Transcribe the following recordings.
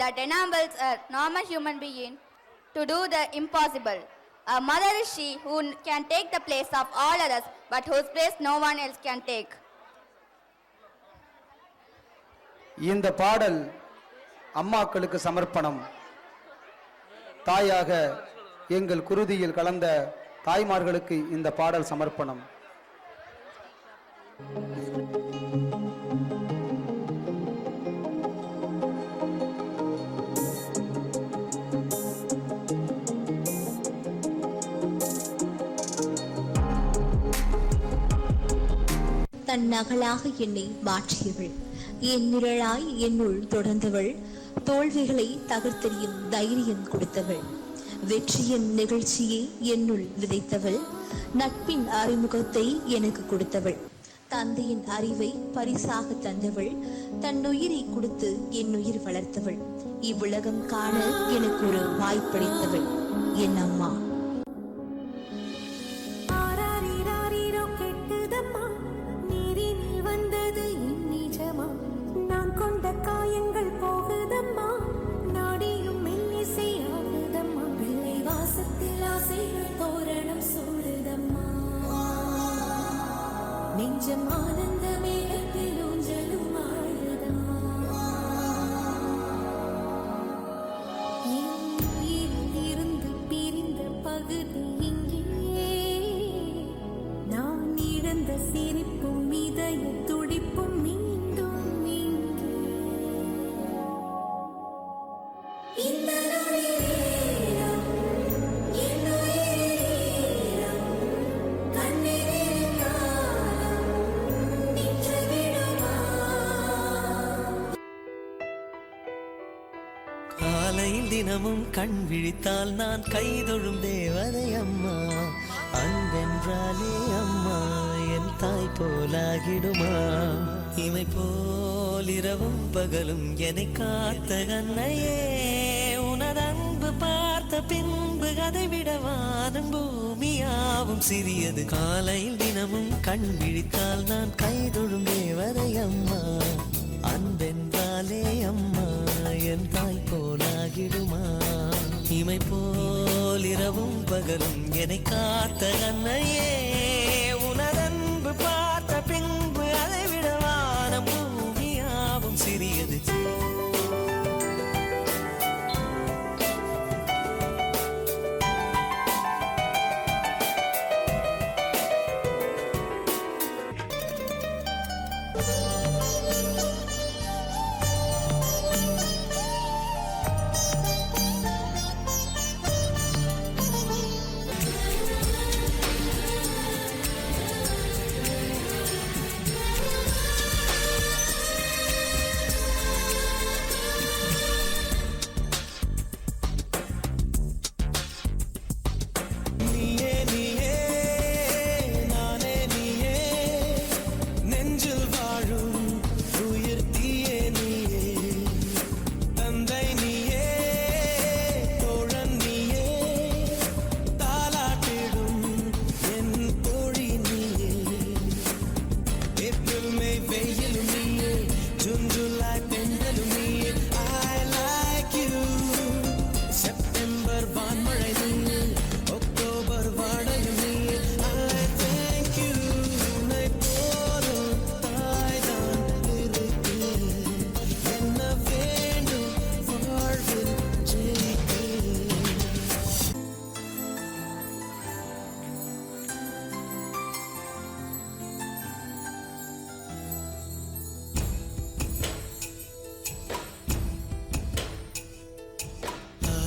that enables a normal human being to do the impossible. A mother is she who can take the place of all others, but whose place no one else can take. இந்த பாடல் அம்மாக்களுக்கு சமர்ப்பணம். தாயாக எங்கள் குருதியில் கலந்த தாய்மார்களுக்கு இந்த பாடல் சமர்ப்பணம். தன் நகலாக என்னை மாற்றியவள், என் நிழலாய் என்னுள் தொடர்ந்தவள், தோல்விகளை தகர்த்தெறியும் தைரியம் கொடுத்தவள், வெற்றியின் நிகழ்ச்சியை என்னுள் விதைத்தவள், நட்பின் அறிமுகத்தை எனக்கு கொடுத்தவள், தந்தையின் அறிவை பரிசாக தந்தவள், தன் உயிரை கொடுத்து என் உயிர் வளர்த்தவள், இவ்வுலகம் காண எனக்கு ஒரு வாய்ப்பளித்தவள் என் அம்மா. காயங்கள் போகுதம்மா, நாடியும் மெல்லிசை ஆகுதம்மா, பிள்ளை வாசத்தில் ஆசைகள் தோரணம் சூடுதம்மா, நெஞ்சம் ஆனந்த மேகத்தில் ஊஞ்சலும் ஆடுதம்மா. இருந்து பிரிந்த பகுதி இங்கே, நான் இழந்த சிரிப்பும் இதய துடிப்பும் காலையில் தினமும் கண் விழித்தால் நான் கைதொழும் தேவதை அம்மா. அன்பென்றாலே அம்மா என் தாய் போலாகிடுமா. இமை போல் இரவும் பகலும் என்னை காத்த கண்ணையே, உனதன்பு பார்த்த பின்பு அதை விடவானும் பூமியாவும் சிறியது. காலையில் தினமும் கண் விழித்தால் நான் கைதொழும் தேவதை அம்மா. அன்பென்றாலே அம்மா என் தாய் போலாகிடுமா. இமை போல் இரவும் பகலும் என்னை காத்த கண்ணையே, உனதன்பு பார்த்த பின்பு அதை விடவான பூமியாவும் சிறியது.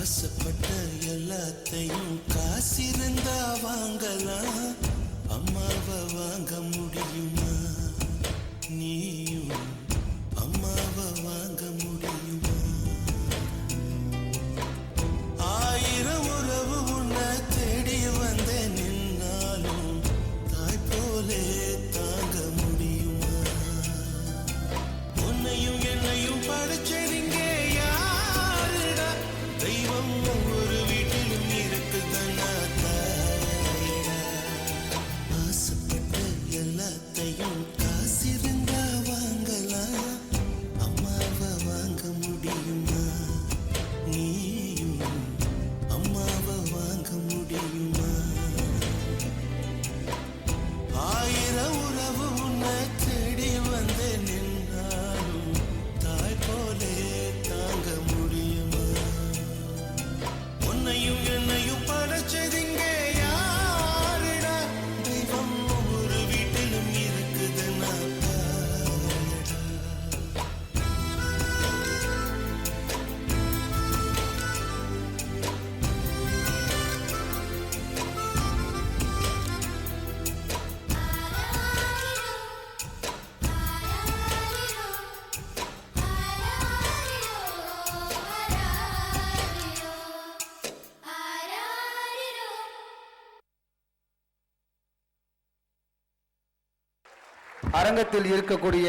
ஆசைப்பட்ட எல்லாத்தையும் காசிருந்தா வாங்கலாம், அம்மாவை வாங்க முடியுமா? நீயும் அம்மாவை வாங்க முடியுமா? ஆயிரம் உறவு உன்னை தேடி வந்த நின்னாலும் தாய் போலே தாங்க முடியுமா? உன்னையும் என்னையும் படைச்சதிங்க யாருடா? தெய்வம் ஒவ்வொரு வீட்டிலும் இருக்குதன்னா தாயிடா. ஆசைப்பட்ட எல்லாத்தையும் காசிருந்தா வாங்கலாம், அம்மாவை வாங்க அரங்கத்தில் இருக்கக்கூடிய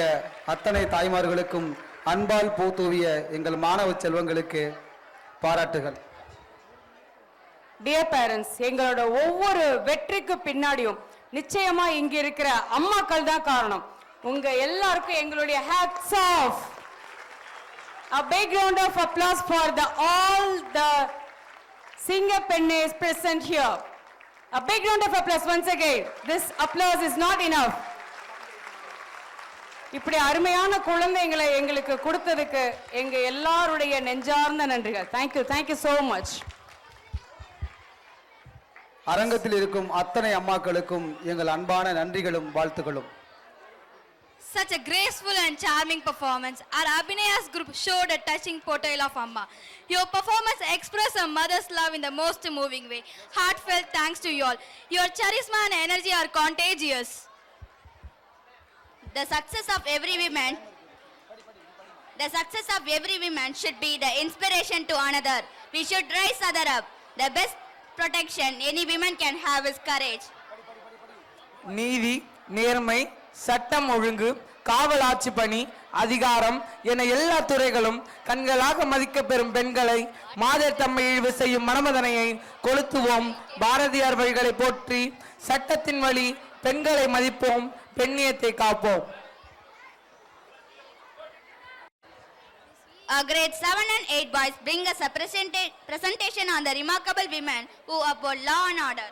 அத்தனை தாய்மார்களுக்கும் அன்பால் பூ தூவிய எங்கள் மாணவ செல்வங்களுக்கு பாராட்டுகள். டியர் பேரண்ட்ஸ், எங்களோட ஒவ்வொரு வெற்றிக்கு பின்னாடியும் நிச்சயமா இங்க இருக்கிற அம்மாக்கள் தான் காரணம். உங்க எல்லாருக்கும் எங்களுடைய hats off. A big round of applause for all the singer pennes present here. A big round of applause once again. This applause is not enough. இப்படி அருமையான குழந்தைகளை எங்களுக்கு கொடுத்ததுக்கு எங்க எல்லாருடைய நெஞ்சார்ந்த நன்றிகள். Thank you so much. அரங்கத்தில் இருக்கும் அத்தனை அம்மாக்களுக்கும் எங்கள் அன்பான நன்றிகளும் வாழ்த்துக்களும். Such a graceful and charming performance. Our Abhinayas group showed a touching portrayal of Amma. Your performance expressed a mother's love in the most moving way. Heartfelt thanks to you all. Your charisma and energy are contagious. The success of every woman should be the inspiration to another. We should raise other up. The best protection any woman can have is courage. நீதி, நேர்மை, சட்டம் ஒழுங்கு, காவல் ஆட்சி பணி, அதிகாரம் என எல்லா துறைகளும் கண்களாக மதிக்கப் பெறும் பெண்களை மாதர் தம்மை இழிவு செய்யும் மனமதனையை கொளுத்துவோம். பாரதியார் வழிகளை போற்றி சட்டத்தின் வழி பெண்களை மதிப்போம், பெண்ணியத்தை காப்போம். Grade 7 and 8 boys bring us a presentation on the remarkable women who uphold law and order.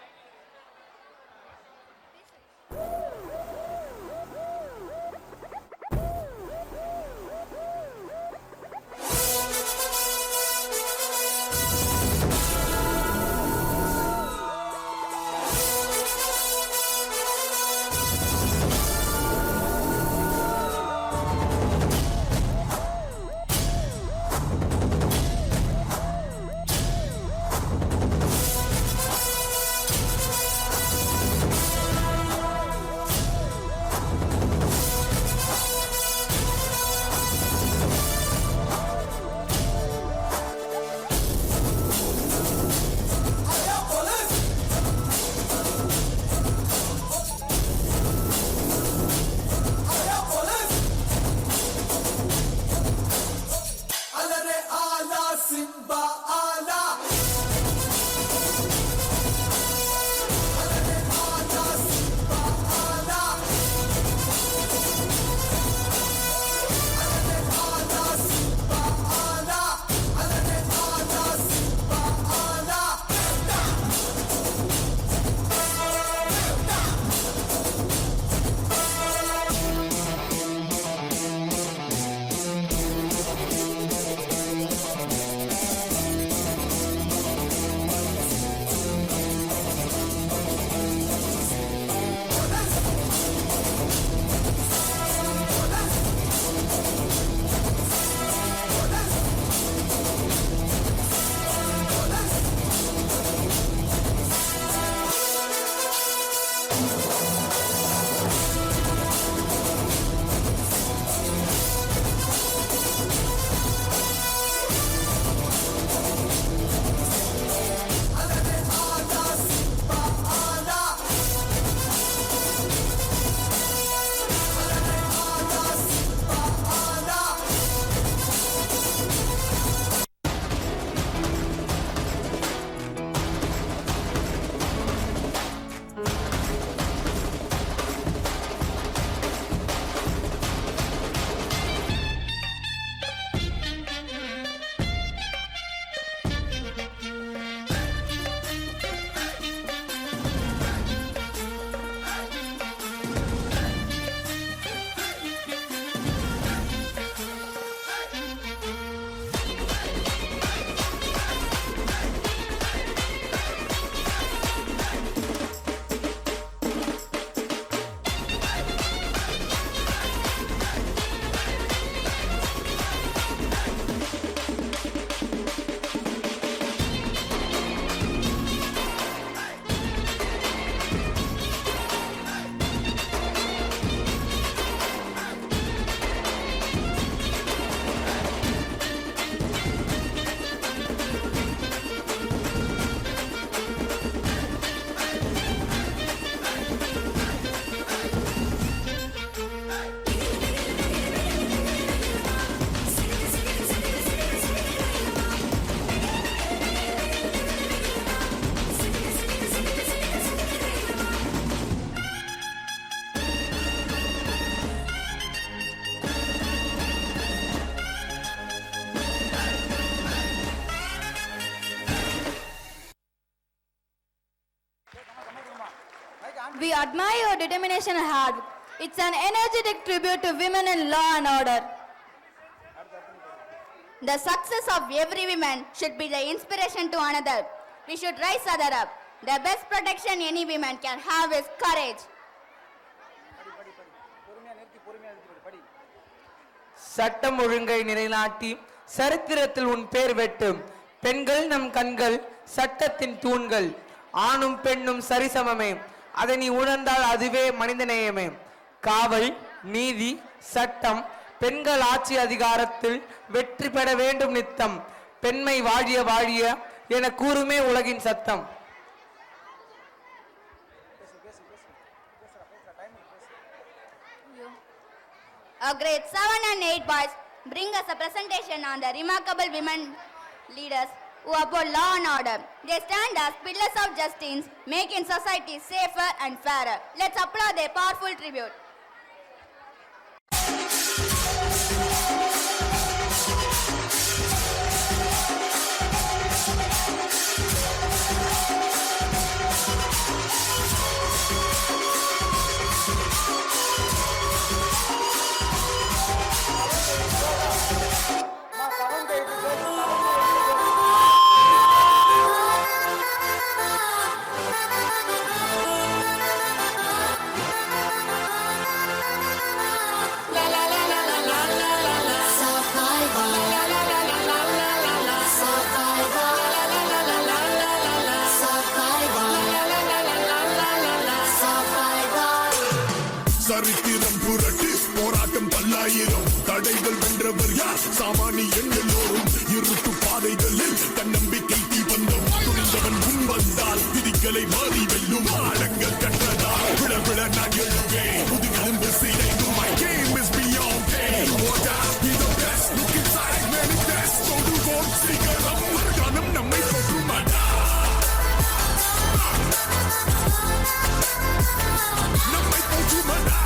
We admire your determination and hard work. It's an energetic tribute to women in law and order. The success of every woman should be the inspiration to another. We should rise other up. The best protection any woman can have is courage. சட்டம் ஒழுங்கை நிலைநாட்டி சரித்திரத்தில் உன் பேர் வெட்டும். பெண்கள் நம் கண்கள், சட்டத்தின் தூண்கள். ஆணும் பெண்ணும் சரிசமமே, அதை நீ உணர்ந்தால் அதுவே மனிதநேயமே. காவல், நீதி, சட்டம், பெண்கள் ஆட்சி அதிகாரத்தில் வெற்றி பெற வேண்டும் நித்தம். பெண்மை வாழிய வாழிய என கூறுமே உலகின் சத்தம். Our grade 7 and 8 boys bring us a presentation on the remarkable women leaders who uphold law and order. They stand as pillars of justice, making society safer and fairer. Let's applaud their powerful tribute. சரித்திரம் புரட்டு போராட்டம் பல்லாயிரம் தடைகள் வென்றவர் யார் சாமானியன் எல்லோரும் இருட்டு பாதைகளில் தன்னம்பிக்கை தீபந்தம் துணிந்தவன் முன் வந்தால் விதிகளை மாறி வெல்லும் ஆழங்கள் கற்றதால் விழ விழ நான் எழுவேன் புதுகெலும்பு சிதைக்கும் my game is beyond pain what I be the best look inside manifest தொடுவோம் சிகரம் கணம் நம்மை தொற்றுமாடா நம்மை தொற்றுமாடா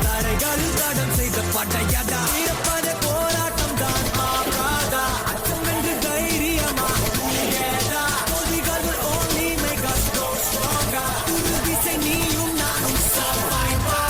தடைகளில் தடம் செய்த பட்டையடா போராட்டம் தான் ஆகாதா அச்சம் என்று தைரியமா தோல்விகள் will only make us go stronger உறுதிசை நீயும் நானும் survivor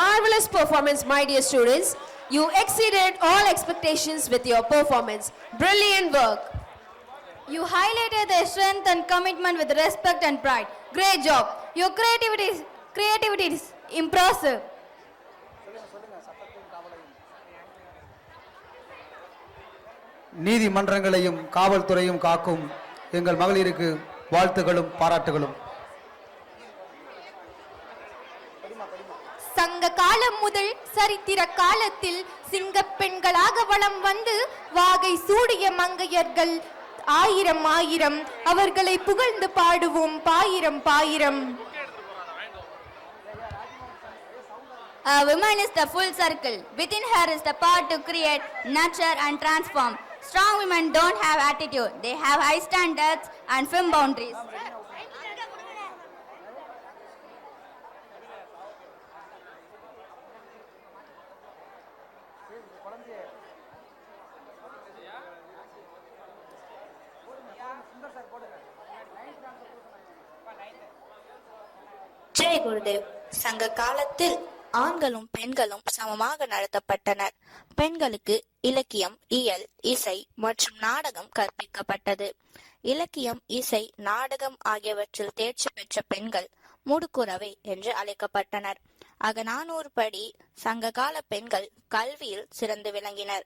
marvelous performance, my dear students. You exceeded all expectations with your performance. Brilliant work. You highlighted their strength and commitment with respect and pride. Great job. Your creativity is impressive. நீதிமன்றங்களையும் காவல்துறையும் காக்கும் எங்கள் மகளிருக்கு வாழ்த்துகளும் பாராட்டுகளும். சங்க காலம் முதல் சரித்திர காலத்தில் சிங்கப் பெண்களாக வலம் வந்து வாகை சூடிய மங்கையர்கள் ஆயிரம் ஆயிரம், அவர்களை புகழ்ந்து பாடுவோம் பாயிரம் பாயிரம். A woman is the full circle. Within her is the power to create, nurture and transform. Strong women don't have attitude. They have high standards and firm boundaries. Jai Gurudev. சங்க காலத்தில் ஆண்களும் பெண்களும் சமமாக நடத்தப்பட்டனர். பெண்களுக்கு இலக்கியம், இயல், இசை மற்றும் நாடகம் கற்பிக்கப்பட்டது. இலக்கியம், இசை, நாடகம் ஆகியவற்றில் தேர்ச்சி பெற்ற பெண்கள் முடுக்குறவை என்று அழைக்கப்பட்டனர். அகநானூறு படி சங்ககால பெண்கள் கல்வியில் சிறந்து விளங்கினர்.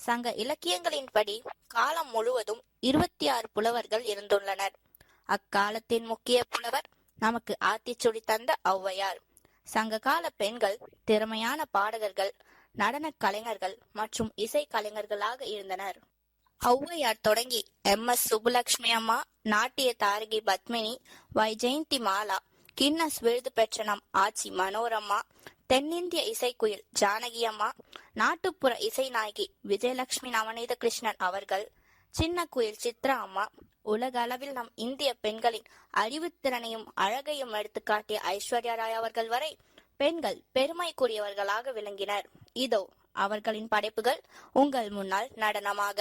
சங்க இலக்கியங்களின்படி காலம் முழுவதும் 26 புலவர்கள் இருந்துள்ளனர். அக்காலத்தின் முக்கிய புலவர் நமக்கு ஆத்திச்சுடி தந்த ஔவையார். சங்ககால பெண்கள் திறமையான பாடகர்கள், நடன கலைஞர்கள் மற்றும் இசை கலைஞர்களாக இருந்தனர். ஔவையார் தொடங்கி MS சுப்புலட்சுமி அம்மா, நாட்டிய தாரகி பத்மினி, வைஜெயந்தி மாலா, கின்னஸ் விருது பெற்ற நம் ஆட்சி மனோரமா, தென்னிந்திய இசைக்குயில் ஜானகி அம்மா, நாட்டுப்புற இசை நாயகி விஜயலட்சுமி நவநீத கிருஷ்ணன் அவர்கள், சின்ன குயில் சித்ரா அம்மா, உலக அளவில் நம் இந்திய பெண்களின் அறிவுத்திறனையும் அழகையும் எடுத்துக்காட்டிய ஐஸ்வர்யா ராய் அவர்கள் வரை பெண்கள் பெருமைக்குரியவர்களாக விளங்கினர். இதோ அவர்களின் படைப்புகள் உங்கள் முன்னால் நடனமாக.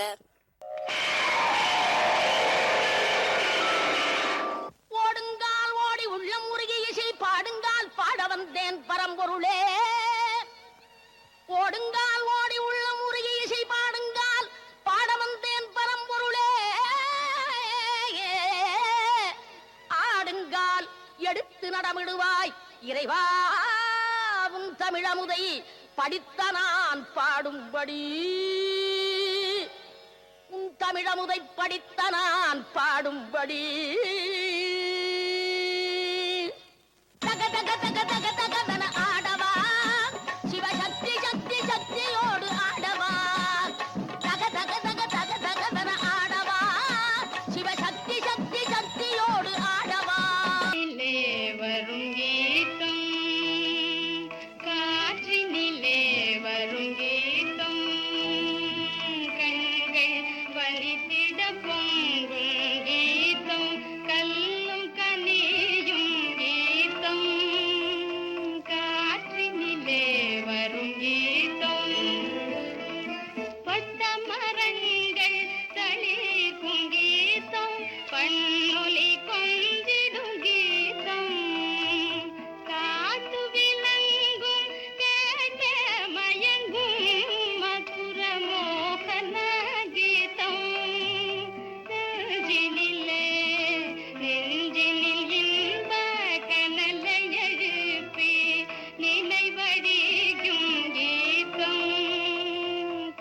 ஓடுங்கால் ஓடி உள்ளம் முருகி இசை பாடுங்கால் பாட வந்தேன் பரம்பொருளே. ஓடுங்கால் ஓடி உள்ளம் முருகி இசை பாடுங்கால் பாட வந்தேன் பரம்பொருளே. ஆடுங்கால் எடுத்து நடமிடுவாய் இறைவாவும் தமிழமுதை படித்த நான் பாடும்படி. உன் தமிழமுதை படித்த நான் பாடும்படி. தக தக தக தக தகவன ஆடவா, சிவசக்தி சக்தி சக்தியோடு ஆடவா. தக தக தக தக தகவன ஆடவா, சிவசக்தி சக்தி சக்தியோடு ஆடவா. வரும் கீதம் காற்றினிலே வரும் கீதம், கண்கள் வலித்திட பொங்கும் கீதம், கல்லும் கனியும் கீதம், காற்றினிலே வரும் கீதம். பட்ட மரங்கள் தளிர்க்கும் கீதம், பண்ணொலி கொஞ்சிடும் கீதம், காத்து விளங்கும் கேட்ட மயங்கும் மதுர மோகன கீதம். நெஞ்சினிலே நெஞ்சினில் இன்ப கனலை எழுப்பி நினைவடிக்கும் கீதம்,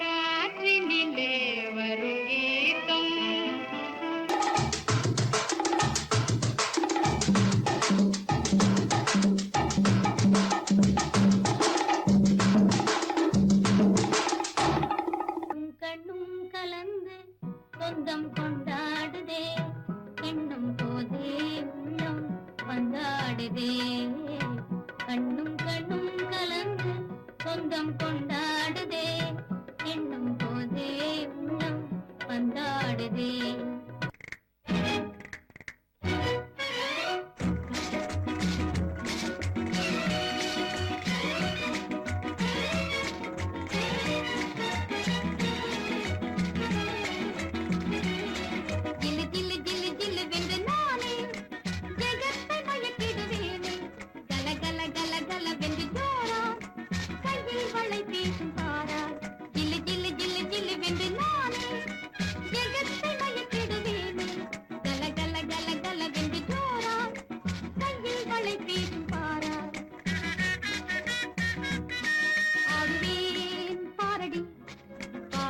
காற்றினிலே வரும் கீதம். கண்ணும் கலந்து சொந்தம் கொண்டாடுதே, எண்ணும் போதே உள்ளம் வந்தாடுதே. கண்ணும் கண்ணும் கலந்து சொந்தம் கொண்டாடுதே, எண்ணும் போதே உள்ளம் வந்தாடுதே. ஜில்லு ஜில்லு ஜில்லு ஜில்லு வென்று நானே ஜெகத்தை மயக்கிடுவேனே. கல கல கல கல வென்று ஜோரா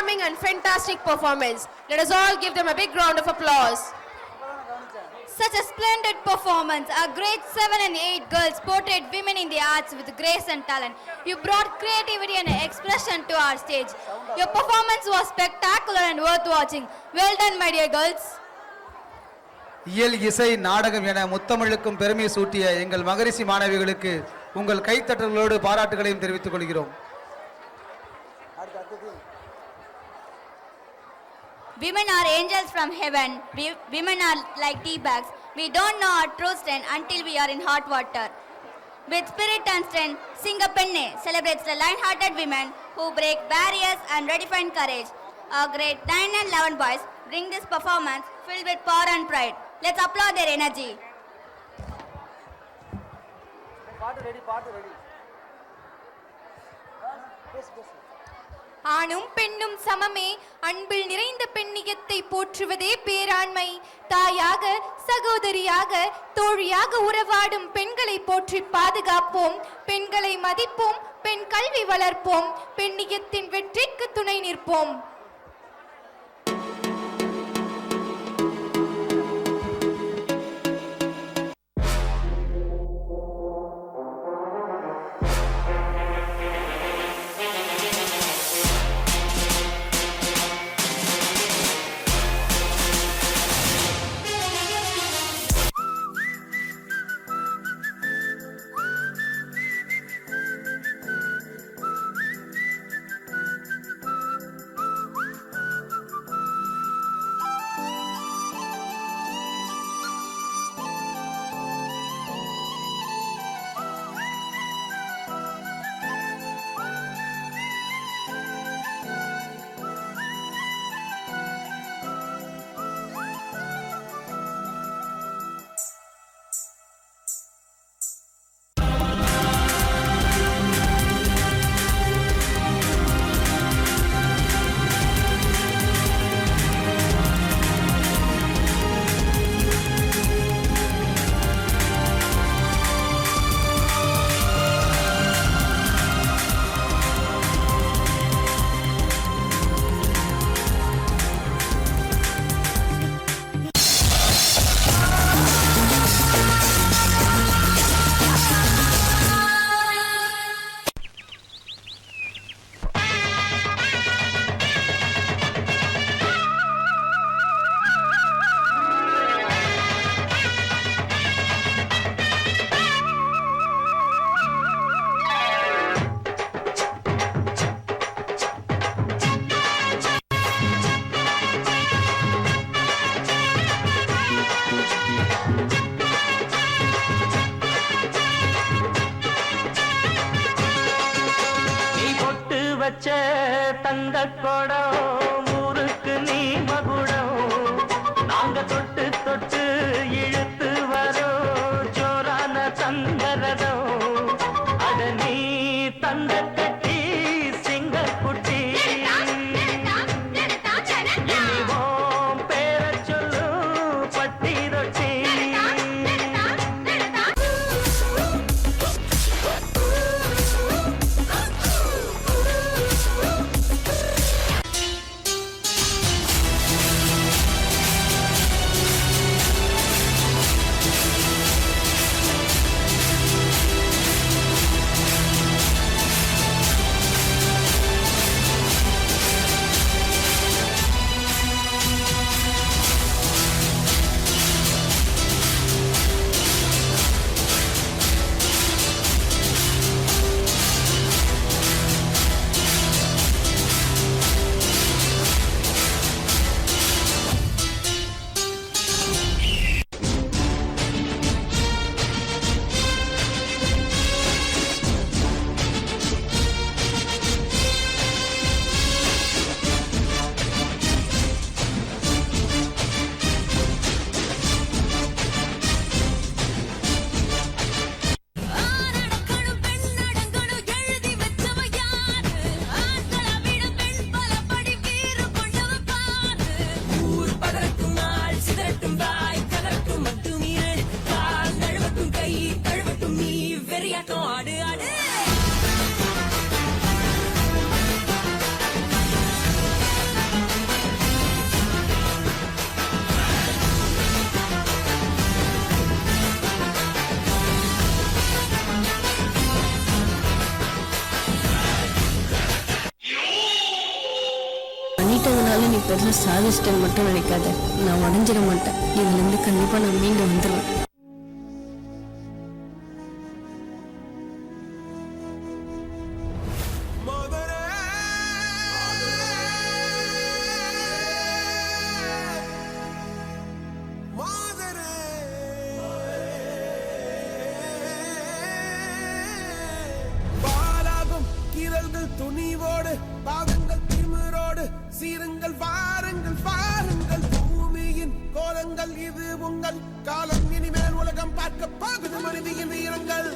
charming and fantastic performance. Let us all give them a big round of applause. Such a splendid performance. Our grade 7 and 8 girls portrayed women in the arts with grace and talent. You brought creativity and expression to our stage. Your performance was spectacular and worth watching. Well done, my dear girls. இயல் இசை நாடகம் என முத்தமிழுக்கும் பெருமை சூட்டிய எங்கள் மகரிஷி மாணவிகளுக்கு உங்கள் கைத்தட்டல்களோடு பாராட்டுகளையும் தெரிவித்துக் கொள்கிறோம். Women are angels from heaven. Women are like tea bags. We don't know our true strength until we are in hot water. With spirit and strength, Singapenne celebrates the lion-hearted women who break barriers and redefine courage. Our grade 9 and 11 boys bring this performance filled with power and pride. Let's applaud their energy. ஆணும் பெண்ணும் சமமே, அன்பில் நிறைந்த பெண்ணியத்தை போற்றுவதே பேராண்மை. தாயாக, சகோதரியாக, தோழியாக உறவாடும் பெண்களை போற்றி பாதுகாப்போம். பெண்களை மதிப்போம், பெண் கல்வி வளர்ப்போம், பெண்ணியத்தின் வெற்றிக்கு துணை நிற்போம். வச்ச தந்த கொடம் ஊருக்கு நீ மகுடம் நாங்க தொட்டு தொட்டு இழுத்து வரோம் ஜோரான தந்தரதம் அட நீ தந்த கட்டி சிங்கக்குட்டி இனிவோம் பேர சொல்லு பட்டி ரொட்டி நீ பெருசாக சாதிச்சிட்டேன்னு மட்டும் நினைக்காத. நான் உடஞ்சிட மாட்டேன். இதுலேருந்து கண்டிப்பாக நான் மீண்டு வந்துடுவேன். துணிவோடு பாதங்கள் திமிரோடு சீருங்கள் வாருங்கள் பாருங்கள் பூமியின் கோலங்கள் இது உங்கள் காலம். இனிமேல் உலகம் பார்க்க போகுது மனிதியின் வீரங்கள்.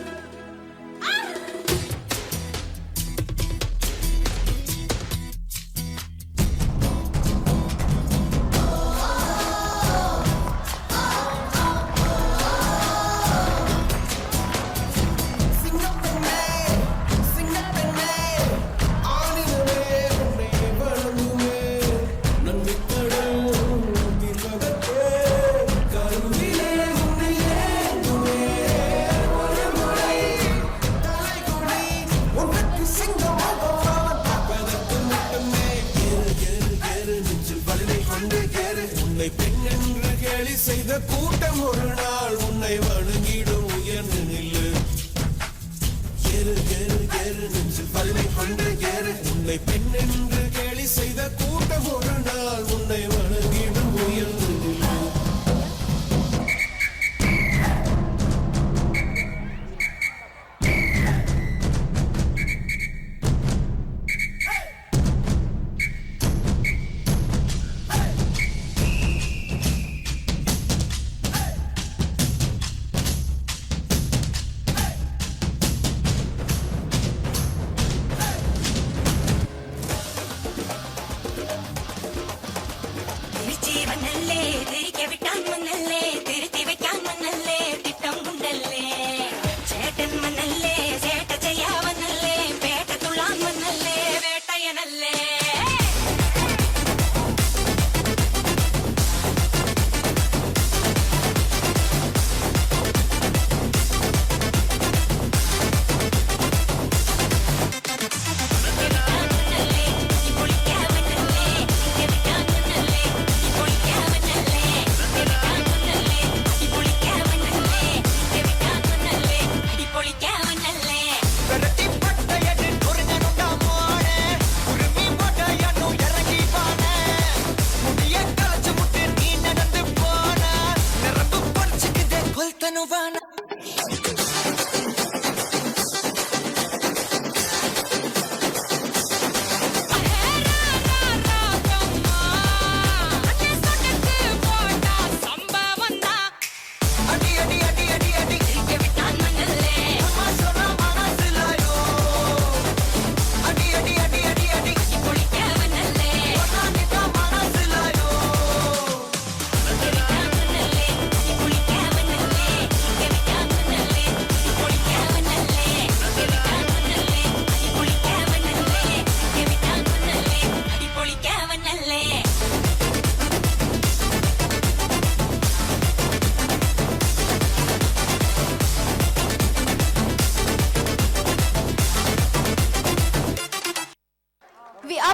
செய்த கூட்டம் ஒரு நாள் உன்னை வணங்கிடும். உயர்ந்து நில்லு, ஏறு ஏறு ஏறு நெஞ்சில் பல்லை கொண்டு ஏறு. உன்னை பெண் என்று கேலி செய்த கூட்டம் ஒரு நாள் உன்னை வணங்கிடும். உயர்ந்து நில்லு.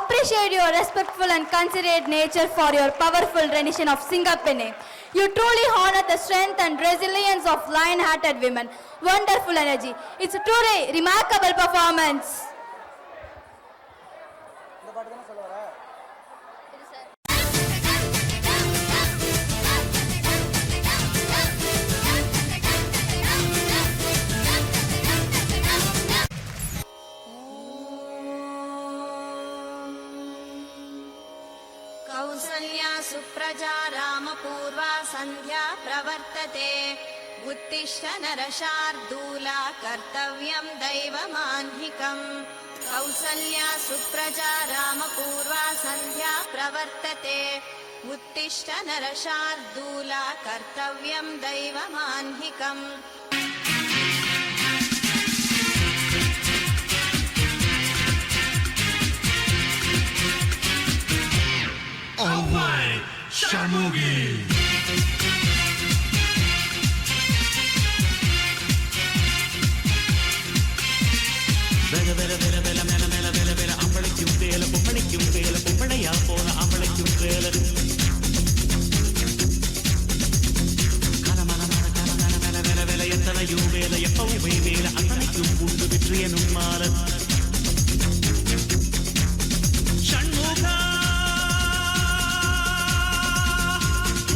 Appreciate your respectful and considerate nature for your powerful rendition of Singapene. You truly honor the strength and resilience of lion-hearted women. Wonderful energy. It's a truly remarkable performance. Kausalya Supraja रामपूर्वा सन्ध्या प्रवर्तते. उत्तिष्ठ नरशार्दूला कर्तव्यं दैवमाह्निकम्. कौसल्या सुप्रजा रामपूर्वा सन्ध्या प्रवर्तते. उत्तिष्ठ नरशार्दूला कर्तव्यं दैवमाह्निकम्. Away, Shamugi! வெல வெல வெல வெல மேல மேல வெல வெல அம்பளைக்கும் வேல பொம்பளைக்கும் வேல பொம்பளையா போன அம்பளைக்கும் எனும் மாலன் சண்முகா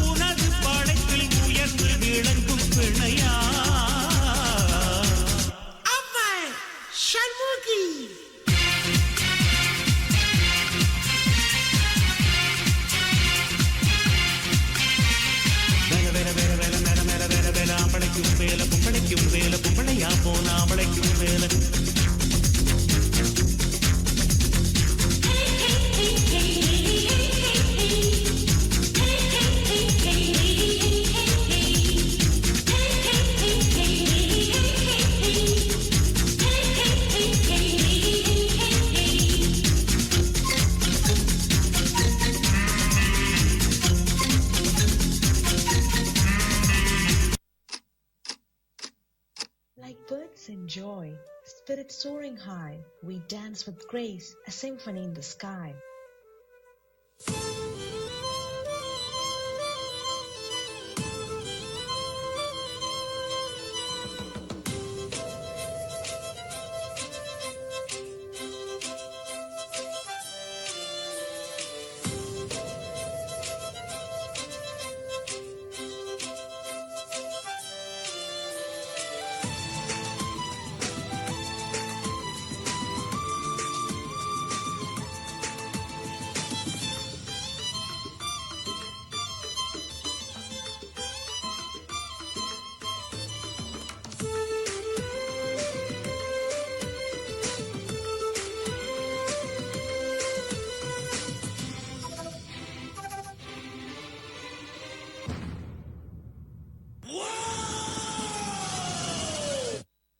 உனது படைப்பில் உயர்ந்து விளங்கும் பிணையா சண்முகி ஆம்பளைக்கும் வேலை பொம்பளைக்கும் வேலை பொம்பளையா போன ஆம்பளைக்கும் வேலை Like birds in joy, spirits soaring high, we dance with grace, a symphony in the sky.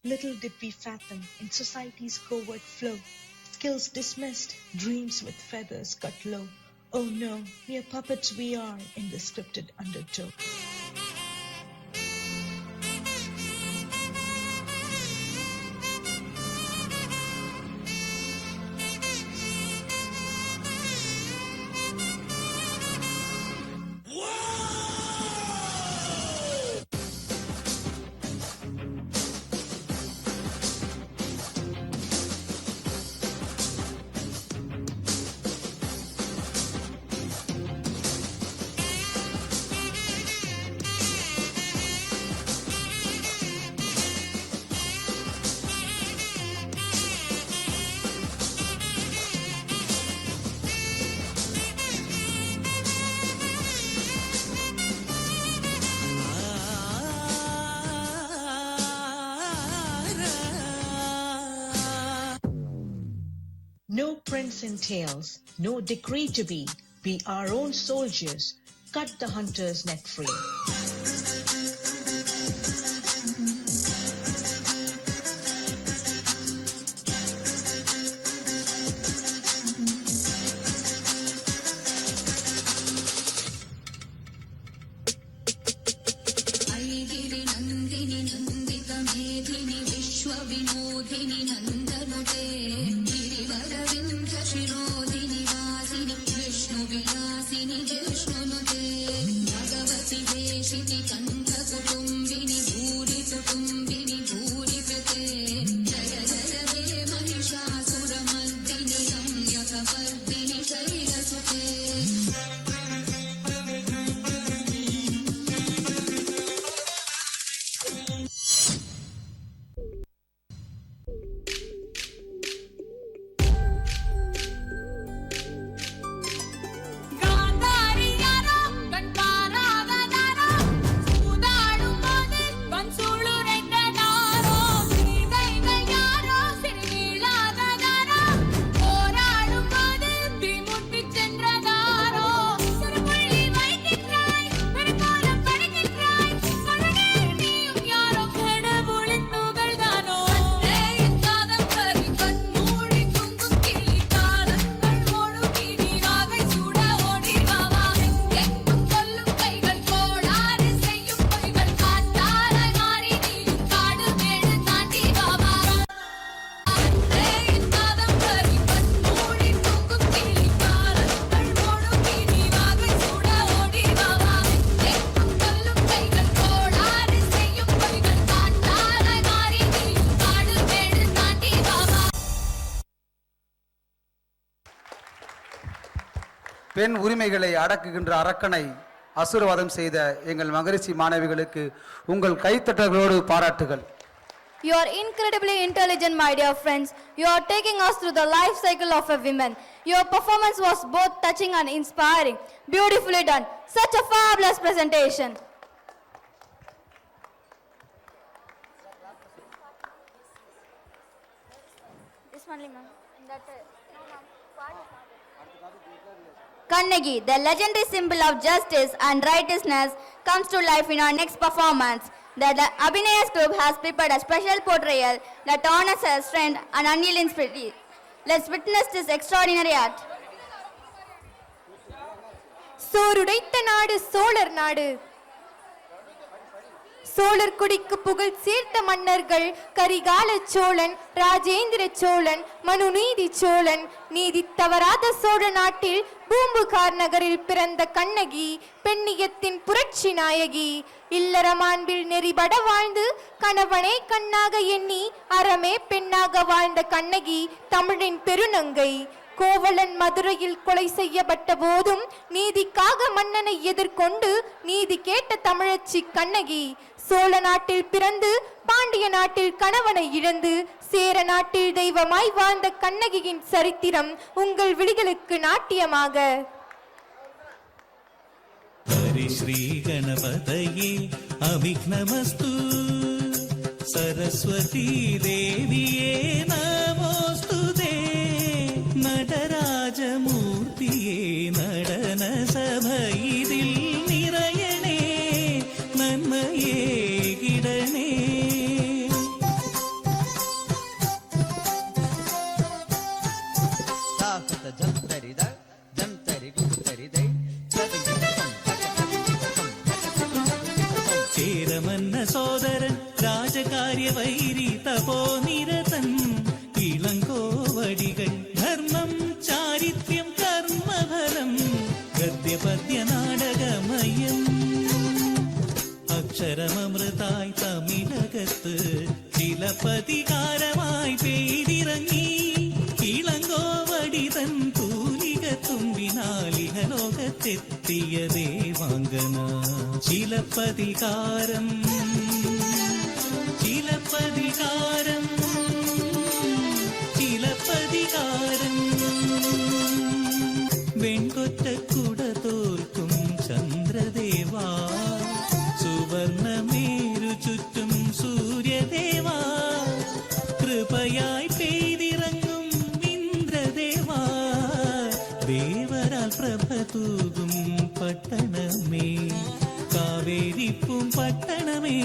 Little did we fathom in society's covert flow, skills dismissed, dreams with feathers cut low. Oh no, mere puppets we are in the scripted undertow. No prince in tails, no decree to be our own soldiers, cut the hunter's neck free. பெண் உரிமைகளை அடக்குகின்ற அரக்கனை அசுரவாதம் செய்த எங்கள் மகரிஷி மாணவிகளுக்கு உங்கள் கைத்தட்டல்களோடு பாராட்டுகள். You are incredibly intelligent, my dear friends. You are taking us through the life cycle of a woman. Your performance was both touching and inspiring. Beautifully done. Such a fabulous presentation. This one, ma'am. Kannagi, the legendary symbol of justice and righteousness, comes to life in our next performance. The Abhinayas group has prepared a special portrayal that honors her strength and unyielding spirit. Let's witness this extraordinary act. சோறுடைத்த நாடு சோழர் நாடு. சோழர் குடிக்கு புகழ் சேர்த்த மன்னர்கள் கரிகால சோழன், ராஜேந்திர சோழன், மனுநீதி சோழன். நீதி தவறாத சோழ நாட்டில் பூம்புகார் நகரில் பிறந்த கண்ணகி பெண்ணியத்தின் புரட்சி நாயகி. இல்லற மாண்பில் நெறிபட வாழ்ந்து கணவனே கண்ணாக எண்ணி அறமே பெண்ணாக வாழ்ந்த கண்ணகி தமிழின் பெருநங்கை. கோவலன் மதுரையில் கொலை செய்யப்பட்ட போதும் நீதிக்காக மன்னனை எதிர்கொண்டு நீதி கேட்ட தமிழச்சி கண்ணகி. சோழ நாட்டில் பிறந்து பாண்டிய நாட்டில் கணவனை இழந்து சேர நாட்டில் தெய்வமாய் வாழ்ந்த கண்ணகியின் சரித்திரம் உங்கள் விழிகளுக்கு நாட்டியமாக. ஹரி ஸ்ரீ கணபதயே அவிக்னமஸ்து சரஸ்வதி தேவியே நமோஸ்துதே நடராஜமூர்த்தியே நடன சபையிதில் நிறையணே நன்மையே கிடனே. ചേരമന്ന സോദരൻ രാജകാര്യ വൈരി തപോനിരതൻ ഇളങ്കോവടികൾ ധർമ്മം ചാരിത്ര്യം കർമ്മഫലം ഗദ്യപദ്യ നാടകമയം അക്ഷരമൃതായി തമിഴകത്ത് ചിലപ്പതികാരമായി പെയ്തിറങ്ങി ഇളങ്കോവടിതൻ തൂലിക തുമ്പിനാലിക ലോകത്തെത്തിയ ദേവാംഗന. ചിലപ്പതികാരം ചിലപ്പതികാരം ചിലപ്പതികാരം വെൺകൊറ്റക്കുട തോൽക്കും ചന്ദ്രദേവാ സുവർണമേരു ചുറ്റും സൂര്യദേവാ കൃപയായി പെയ്തിറങ്ങും ഇന്ദ്രദേവാ ദേവരാൽ പ്രഭ തൂകും പട്ടണമേ കാവേരിപ്പും പട്ടണമേ.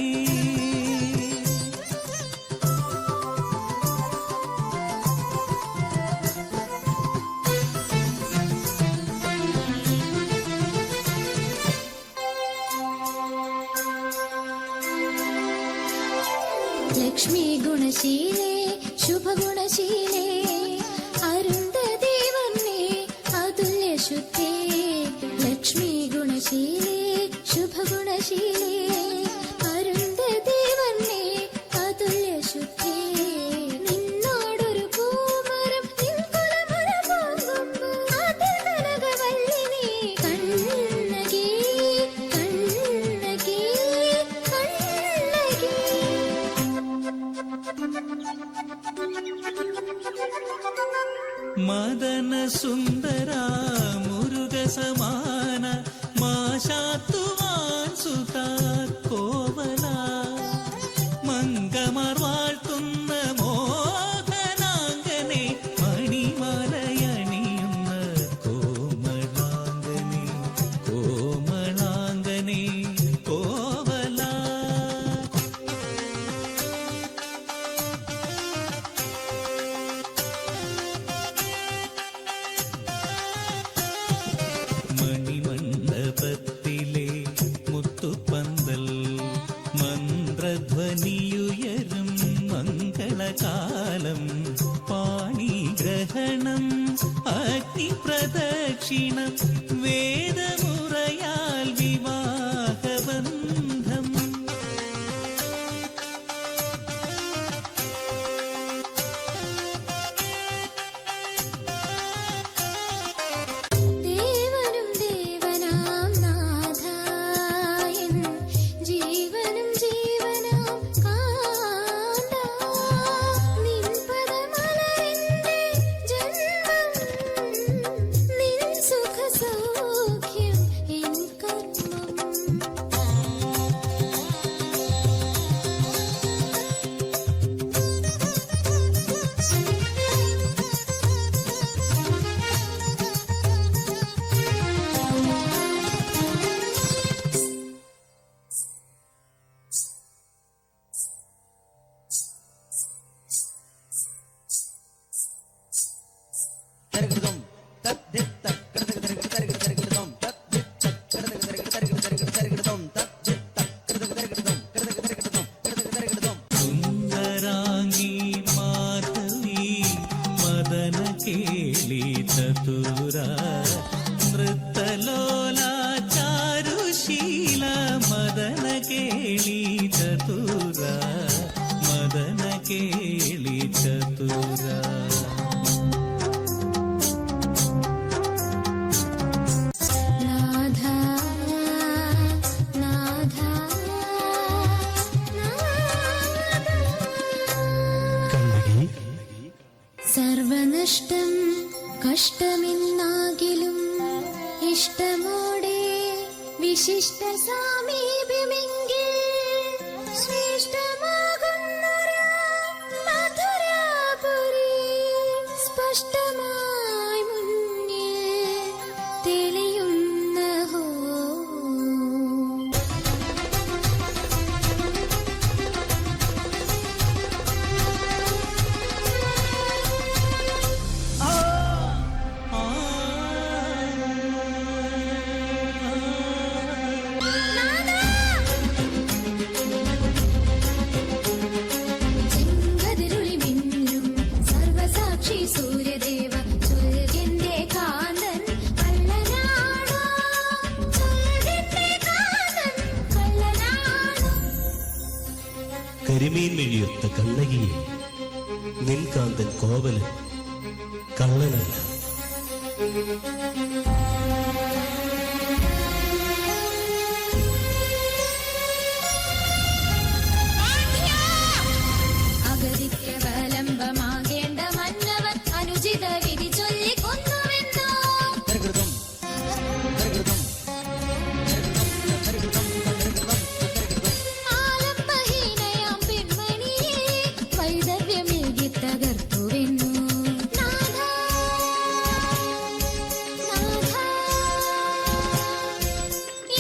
ലക്ഷ്മി ഗുണശീലേ ശുഭഗുണശീലേ അരുന്ധതി വർണ്ണേ അതുല്യ ശുദ്ധേ. ലക്ഷ്മി ഗുണശീലേ ശുഭഗുണശീലേ അരുന്ധതി വർണ്ണേ അതുല്യ ശുദ്ധേ. നിന്നോടൊരു പൂമരം നിൻകുലമുല പോകുമ്പോൾ അതിൽ കനകവല്ലി നീ കണ്ണകി കണ്ണകി കണ്ണകി. മദന സുന്ദര മുരുക സമാന മാശാത്തുവാൻ സുതാ കോവല മംഗമാർ വാഴ്ത്തുന്ന മോഹനാംഗനെ മണിമലയണിയുന്ന കോമളാംഗനെ കോമളാംഗനെ കോവല. മണിമണ്ഡപത്തിലെ മുത്തുപന്തൽ മന്ത്രധ്വനിയുയരും മംഗളകാലം പാണിഗ്രഹണം അഗ്നിപ്രദക്ഷിണം വേദമുറയാൽ വിവാഹബന്ധം. ദേവ കഷ്ടമെന്നാകിലും ഇഷ്ടമോടെ വിശിഷ്ട സാമീപ്യമെങ്കിൽ ശ്രേഷ്ഠമാകുന്നൊരു മധുരാപുരി സ്പഷ്ടമായി മുന്നിൽ തെളിയുന്ന ഹോ. ചെങ്കതിരുളി മിന്നും സർവസാക്ഷി സൂര്യദേവ ചൊൽകെന്റെ കാന്തൻ കള്ളനാണോ, ചൊൽകെന്റെ കാന്തൻ കള്ളനാണോ. കരിമീൻ മെഴിയൊത്ത കണ്ണകിയെ നിൻ കാന്തൻ കോവലൻ കള്ളനല്ല. അഗതിക്ക് അവലംബമാകേണ്ട മന്നവൻ അനുചിത വിധി ചൊല്ലി കൊന്നുവെന്നോ. ആലംബഹീനയാം പെൺമണിയെ വൈദവ്യമേകി തകർത്തുവെന്നു. നാഥാ, നാഥാ,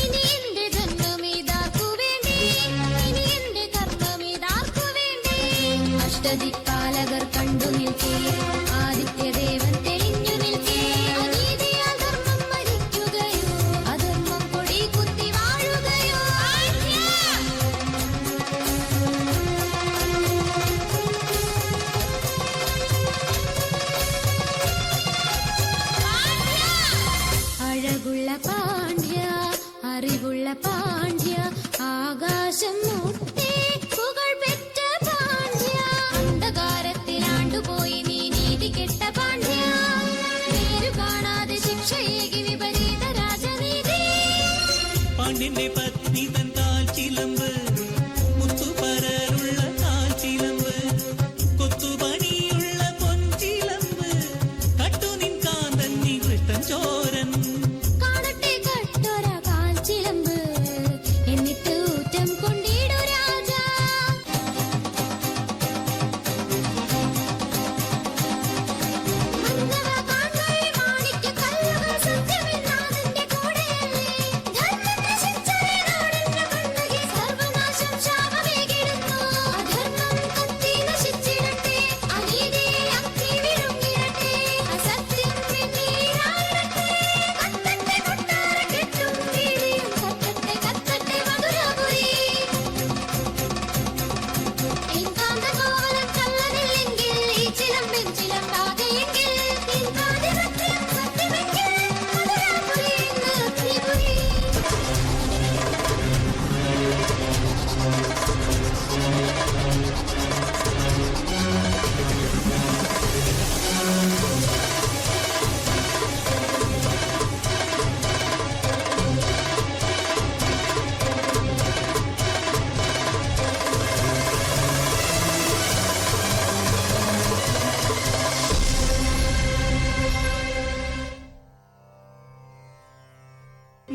ഇനി എന്റെ ജന്മമിതാർക്കു വേണ്ടി, ഇനി എന്റെ കർമ്മമിതാർക്കു വേണ്ടി. അഷ്ടദിക്പാലകർ കണ്ടു നിൽക്കേ, ആദിത്യദേവൻ തെളിഞ്ഞു നിൽക്കേ. അനീതിയാൽ ധർമ്മം മരിക്കുകയോ, അധർമ്മം കൊടി കുത്തി വാഴുകയോ. അഴകുള്ള പാണ്ഡ്യ, അറിവുള്ള പാണ്ഡ്യ, ആകാശം മുട്ടേ പുകൾ പെറ്റ പാണ്ഡ്യ. അന്ധകാരത്തിലാണ്ടുപോയി നീ നീതി കെട്ട പാണ്ഡ്യ. നേരു കാണാതെ ശിക്ഷയേകി വിപരീത രാജനീതി. പാണ്ഡ്യന്റെ പത്നി തൻ കാൽ ചിലമ്പ്, മുത്തുപരരുള്ള കാൽ ചിലമ്പ്, കൊത്തുപണിയുള്ള പൊൻചിലമ്പ്, കട്ടു നിൻ കാന്തൻ നീ കൃഷ്ണൻ ചോരൻ. കാണട്ടെ കട്ടൊര കാൽ ചിലമ്പ്, എന്നിട്ട് ഊറ്റം കൊണ്ടിടു രാജ. മന്നവ കാൺകൈ മാണിക്യ കല്ലുകൾ സത്യമെന്നാഥന്റെ കൂടെയല്ലേ. ധർമ്മത്തെ ശിക്ഷയെ നാടെന്ന കണ്ണകി സർവനാശം ശാപമേകിടുന്നു. അധർമ്മം കത്തി നശിച്ചിടട്ടെ, അനീതിയെ അഗ്നി വിഴുങ്ങിടട്ടെ, അസത്യം വെണ്ണീരായിടട്ടെ. കത്തട്ടെ കൊട്ടാര കെട്ടും വീതിയും, കത്തട്ടെ കത്തട്ടെ മധുരാപുരി. എൻകാന്ത കോവലൻ കള്ളനില്ലെങ്കിൽ ഈ ചിലമ്പിൻ ചിലമ്പാകെയെങ്കിൽ, എൻകാതിസത്യം സത്യമെങ്കിൽ മധുരാപുരി ഇന്ന് അഗ്നിപുരി.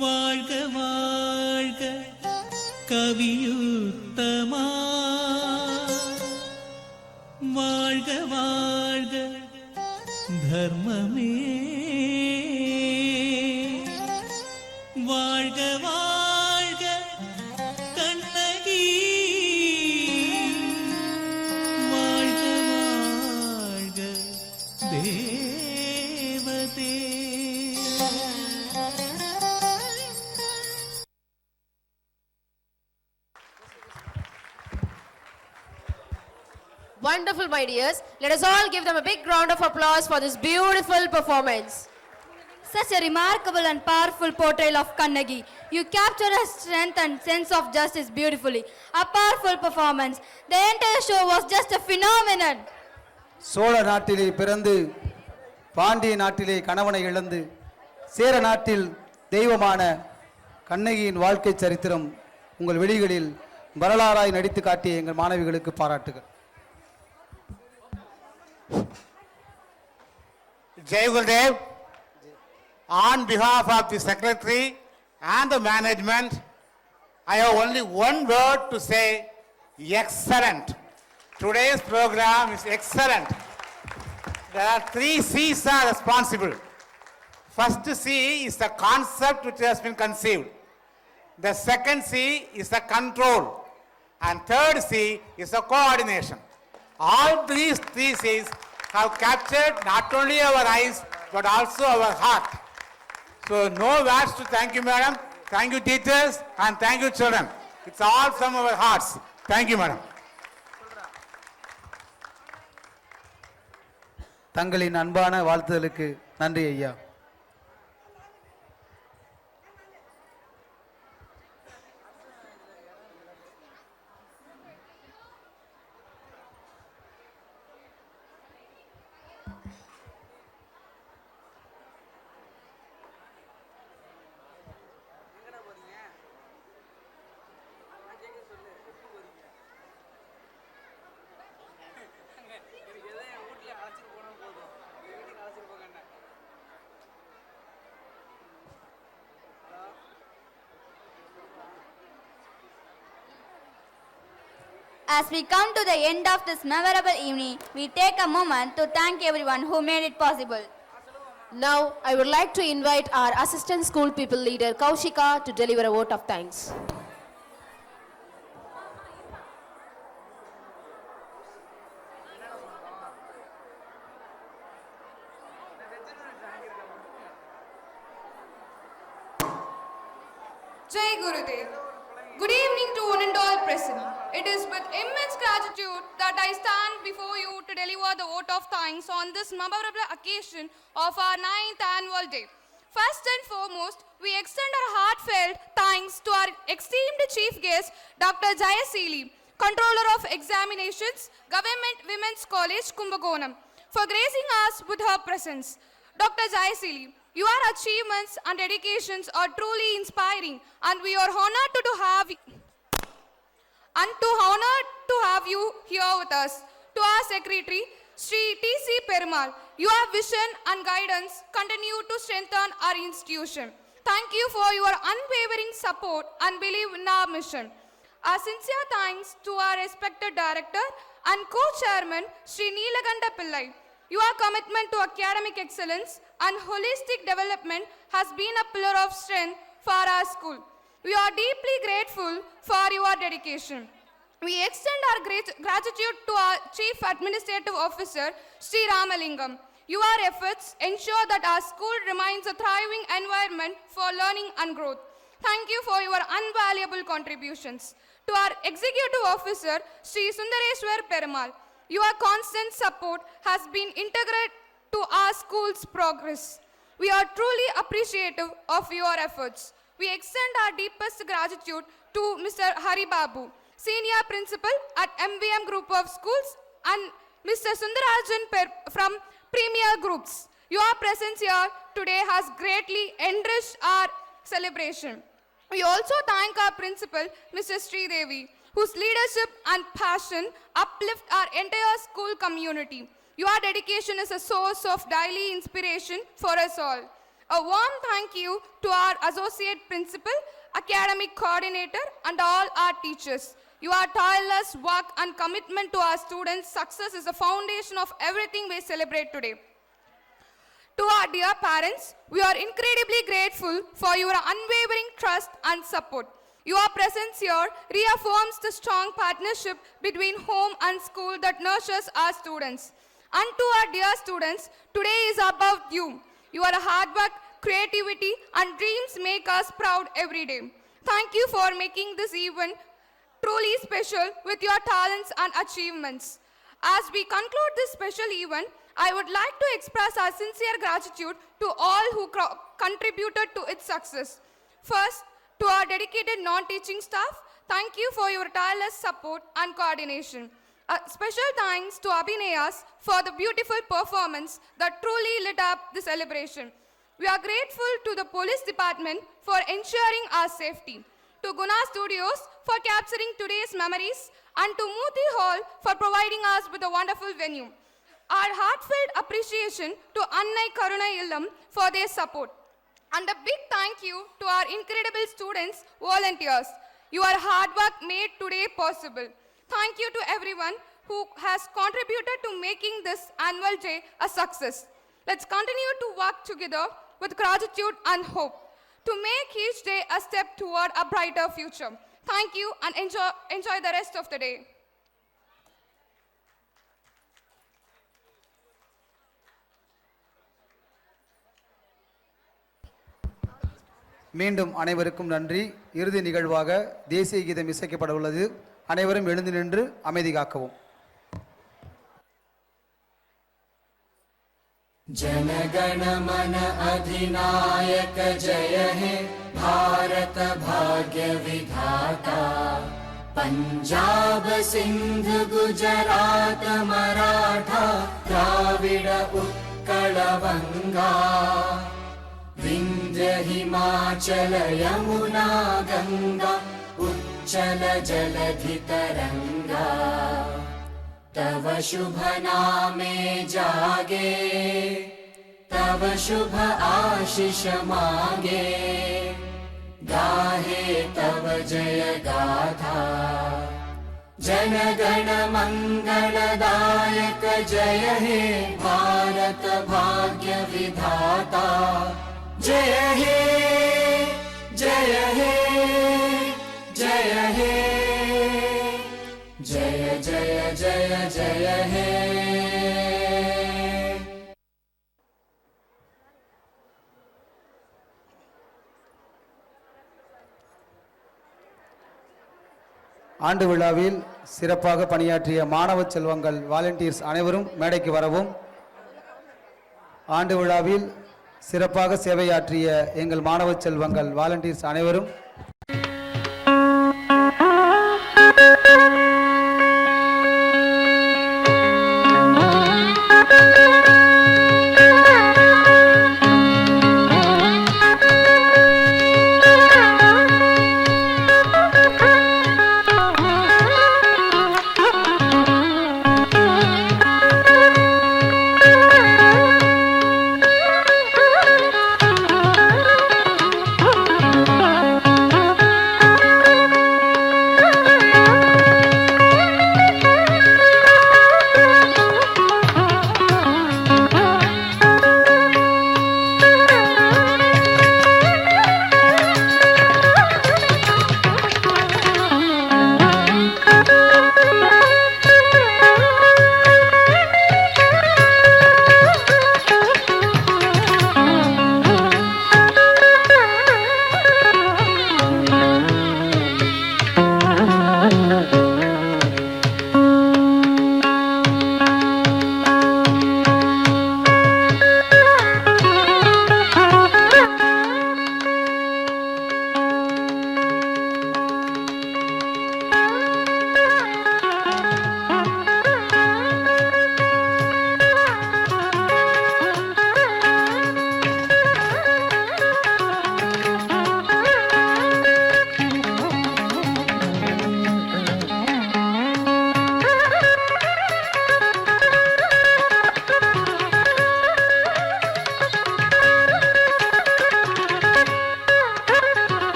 வாழ்க வாழ்க கவியுத்தமா, வாழ்க வாழ்க தர்மமே, வாழ்க வாழ்க கண்ணகி, வாழ்க வாழ்க தேவதே. Wonderful, my dears. Let us all give them a big round of applause for this beautiful performance. Such a remarkable and powerful portrayal of Kannagi. You capture her strength and sense of justice beautifully. A powerful performance. The entire show was just a phenomenon. Chola நாட்டிலே பிறந்து பாண்டிய நாட்டிலே கணவனை இழந்து சேர நாட்டில் தெய்வமான கண்ணகியின் வாழ்க்கை சரித்திரம் உங்கள் வெளிகளில் வரலாறாய் நடித்து காட்டிய எங்கள் மாணவிகளுக்கு பாராட்டுகள். Jai Gurudev, on behalf of the secretary and the management, I have only one word to say, excellent. Today's program is excellent. There are 3 C's are responsible. First C is the concept which has been conceived. The second C is the control. And third C is the coordination. All these 3 C's have captured not only our eyes but also our heart. So no words to thank you, madam. Thank you, teachers, and thank you, children. It's all from our hearts. Thank you, madam. தங்களின் அன்பான வாழ்த்துதலுக்கு நன்றி ஐயா. As we come to the end of this memorable evening, we take a moment to thank everyone who made it possible. Now, I would like to invite our assistant school people leader Kaushika to deliver a vote of thanks. Jai Gurudev. Good evening to one and all present. It is with immense gratitude that I stand before you to deliver the vote of thanks on this memorable occasion of our 9th annual day. First and foremost, we extend our heartfelt thanks to our esteemed chief guest, Dr. Jayasili, Controller of Examinations, Government Women's College, Kumbakonam, for gracing us with her presence. Dr. Jayasili, your achievements and dedications are truly inspiring, and we are honored to have you here with us. To our Secretary, Sri T.C. Perumal, your vision and guidance continue to strengthen our institution. Thank you for your unwavering support and belief in our mission. Our sincere thanks to our respected Director and Co-Chairman, Sri Neelaganda Pillai. Your commitment to academic excellence and holistic development has been a pillar of strength for our school. We are deeply grateful for your dedication. We extend our gratitude to our Chief Administrative Officer, Sri Ramalingam. Your efforts ensure that our school remains a thriving environment for learning and growth. Thank you for your invaluable contributions. To our Executive Officer, Sri Sundareshwar Perumal, your constant support has been integral to our school's progress. We are truly appreciative of your efforts. We extend our deepest gratitude to Mr. Hari Babu, Senior Principal at MVM Group of Schools, and Mr. Sundarajan from Premier Groups. Your presence here today has greatly enriched our celebration. We also thank our Principal, Mr. Sri Devi, whose leadership and passion uplift our entire school community. Your dedication is a source of daily inspiration for us all. A warm thank you to our Associate Principal, Academic Coordinator, and all our teachers. Your tireless work and commitment to our students' success is the foundation of everything we celebrate today. To our dear parents, we are incredibly grateful for your unwavering trust and support. Your presence here reaffirms the strong partnership between home and school that nurtures our students. And to our dear students, today is about you. Your hard work, creativity, and dreams make us proud every day. Thank you for making this event truly special with your talents and achievements. As we conclude this special event, I would like to express our sincere gratitude to all who contributed to its success. First, to our dedicated non-teaching staff, thank you for your tireless support and coordination. A special thanks to Abhinayas for the beautiful performance that truly lit up the celebration. We are grateful to the police department for ensuring our safety, to Guna Studios for capturing today's memories, and to Muthi Hall for providing us with a wonderful venue. Our heartfelt appreciation to Annai Karuna Illam for their support. And a big thank you to our incredible students, volunteers. Your hard work made today possible. Thank you to everyone who has contributed to making this annual day a success. Let's continue to work together with gratitude and hope to make each day a step toward a brighter future. Thank you and enjoy the rest of the day. மீண்டும் அனைவருக்கும் நன்றி. இறுதி நிகழ்வாக தேசிய கீதம் இசைக்கப்பட உள்ளது. அனைவரும் எழுந்து நின்று அமைதி காக்கவும். जनगण मन अधिनायक जय हे भारत भाग्य विधाता पंजाब सिंध गुजरात मराठा द्राविड उत्कल बंगा विंध्य हिमाचल यमुना गंगा उच्चल जलधि तरंगा तव शुभ नामे जागे तव शुभ आशीष मागे गाहे तव जय गाथा जनगण मंगलदायक जय हे भारत भाग्य विधाता जय हे जय हे जय हे जय जय जय जय हे ஆண்டு விழாவில் சிறப்பாக பணியாற்றிய மாணவ செல்வங்கள் வாலண்டியர்ஸ் அனைவரும் மேடைக்கு வரவும். ஆண்டு விழாவில் சிறப்பாக சேவையாற்றிய எங்கள் மாணவ செல்வங்கள் வாலண்டியர்ஸ் அனைவரும்